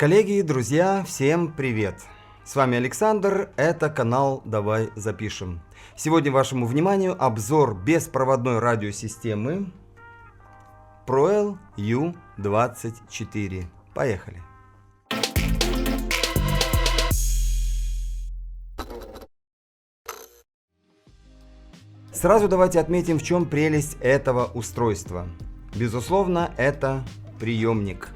Коллеги, друзья, всем привет! С вами Александр, это канал «Давай запишем». Сегодня вашему вниманию обзор беспроводной радиосистемы Proel U24. Поехали! Сразу давайте отметим, в чем прелесть этого устройства. Безусловно, это приемник.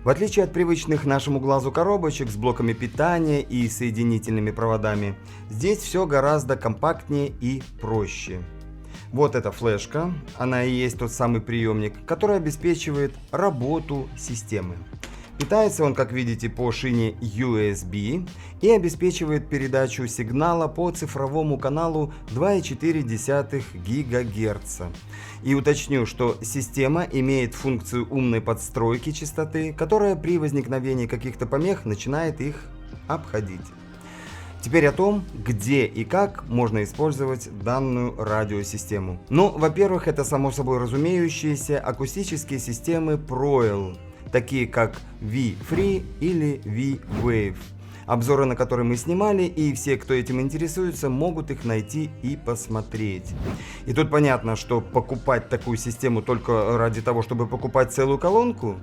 В отличие от привычных нашему глазу коробочек с блоками питания и соединительными проводами, здесь все гораздо компактнее и проще. Вот эта флешка, она и есть тот самый приемник, который обеспечивает работу системы. Питается он, как видите, по шине USB и обеспечивает передачу сигнала по цифровому каналу 2,4 ГГц. И уточню, что система имеет функцию умной подстройки частоты, которая при возникновении каких-то помех начинает их обходить. Теперь о том, где и как можно использовать данную радиосистему. Ну, во-первых, это само собой разумеющиеся акустические системы Proel, такие как V-Free или V-Wave, обзоры на которые мы снимали, и все, кто этим интересуется, могут их найти и посмотреть. И тут понятно, что покупать такую систему только ради того, чтобы покупать целую колонку,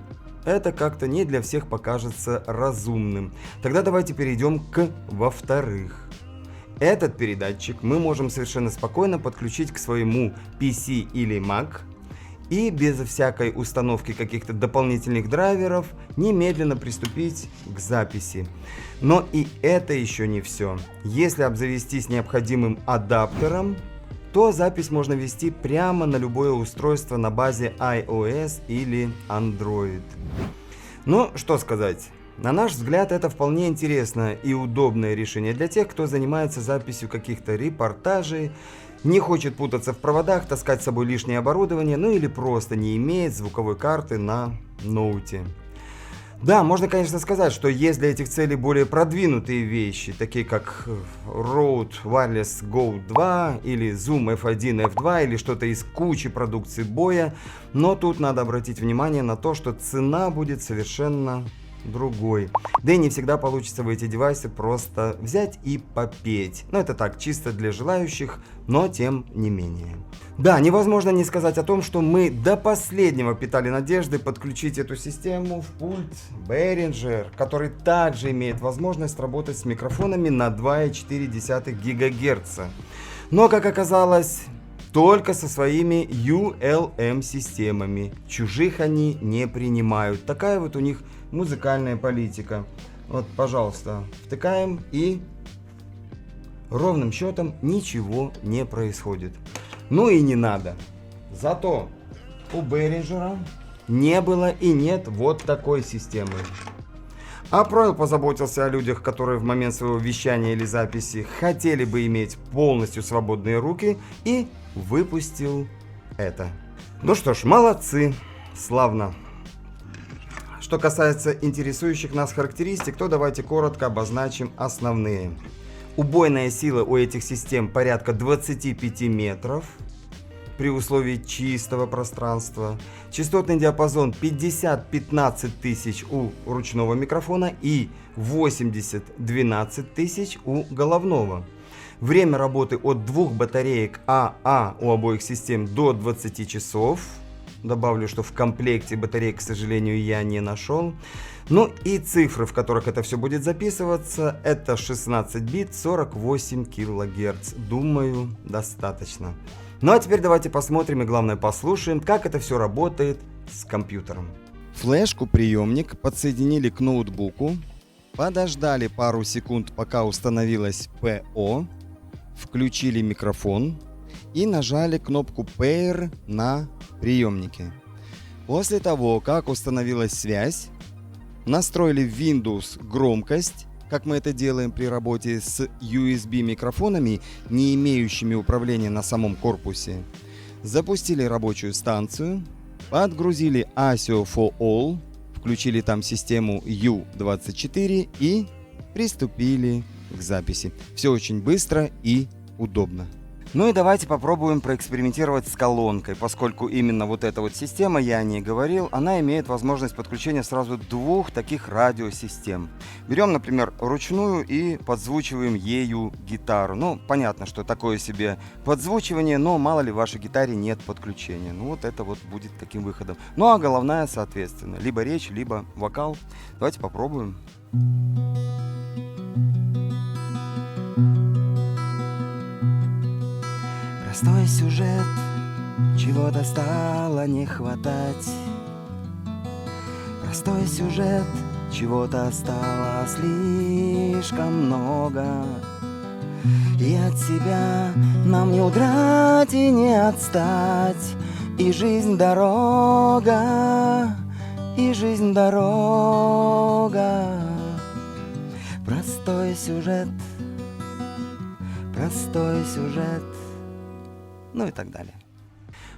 это как-то не для всех покажется разумным. Тогда давайте перейдем к во-вторых. Этот передатчик мы можем совершенно спокойно подключить к своему PC или Mac, и без всякой установки каких-то дополнительных драйверов немедленно приступить к записи. Но и это еще не все. Если обзавестись необходимым адаптером, то запись можно вести прямо на любое устройство на базе iOS или Android. Ну, что сказать. На наш взгляд, это вполне интересное и удобное решение для тех, кто занимается записью каких-то репортажей, не хочет путаться в проводах, таскать с собой лишнее оборудование, ну или просто не имеет звуковой карты на ноуте. Да, можно, конечно, сказать, что есть для этих целей более продвинутые вещи, такие как Rode Wireless Go 2 или Zoom F1 F2 или что-то из кучи продукции Боя, но тут надо обратить внимание на то, что цена будет совершенно другой. Да и не всегда получится в эти девайсы просто взять и попеть. Но это так, чисто для желающих, но тем не менее. Да, невозможно не сказать о том, что мы до последнего питали надежды подключить эту систему в пульт Behringer, который также имеет возможность работать с микрофонами на 2,4 ГГц. Но, как оказалось, только со своими ULM системами. Чужих они не принимают. Такая вот у них музыкальная политика. Вот, пожалуйста, втыкаем, и ровным счетом ничего не происходит. Ну и не надо. Зато у Behringer не было и нет вот такой системы. А Proel позаботился о людях, которые в момент своего вещания или записи хотели бы иметь полностью свободные руки, и выпустил это. Ну что ж, молодцы, славно. Что касается интересующих нас характеристик, то давайте коротко обозначим основные. Убойная сила у этих систем порядка 25 метров при условии чистого пространства. Частотный диапазон 50-15 тысяч у ручного микрофона и 80-12 тысяч у головного. Время работы от двух батареек АА у обоих систем до 20 часов. Добавлю, что в комплекте батареек, к сожалению, я не нашел. Ну и цифры, в которых это все будет записываться, это 16 бит, 48 кГц. Думаю, достаточно. Ну а теперь давайте посмотрим и, главное, послушаем, как это все работает с компьютером. Флешку-приемник подсоединили к ноутбуку, подождали пару секунд, пока установилось ПО, включили микрофон и нажали кнопку Pair на приемнике. После того, как установилась связь, настроили в Windows громкость, как мы это делаем при работе с USB микрофонами, не имеющими управления на самом корпусе, запустили рабочую станцию, подгрузили ASIO for All, включили там систему U24 и приступили к записи. Все очень быстро и удобно. Ну и давайте попробуем проэкспериментировать с колонкой, поскольку именно вот эта вот система, я о ней говорил, она имеет возможность подключения сразу двух таких радиосистем. Берем, например, ручную и подзвучиваем ею гитару. Ну, понятно, что такое себе подзвучивание, но мало ли в вашей гитаре нет подключения. Ну вот это вот будет таким выходом. Ну а головная, соответственно, либо речь, либо вокал. Давайте попробуем. Простой сюжет, чего-то стало не хватать. Простой сюжет, чего-то стало слишком много. И от себя нам не удрать и не отстать. И жизнь дорога, и жизнь дорога. Простой сюжет, простой сюжет. Ну и так далее.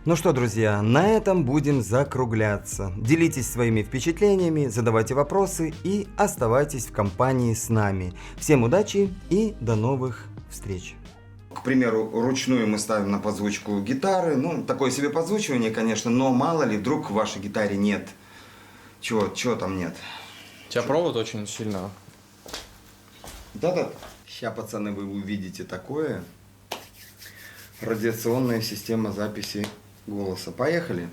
Ну что, друзья, на этом будем закругляться. Делитесь своими впечатлениями, задавайте вопросы и оставайтесь в компании с нами. Всем удачи и до новых встреч. К примеру, ручную мы ставим на подзвучку гитары. Ну, такое себе подзвучивание, конечно, но мало ли, вдруг в вашей гитаре нет. Чего там нет? У тебя провод очень сильно. Да-да. Сейчас, пацаны, вы увидите такое. Радиационная система записи голоса. Поехали!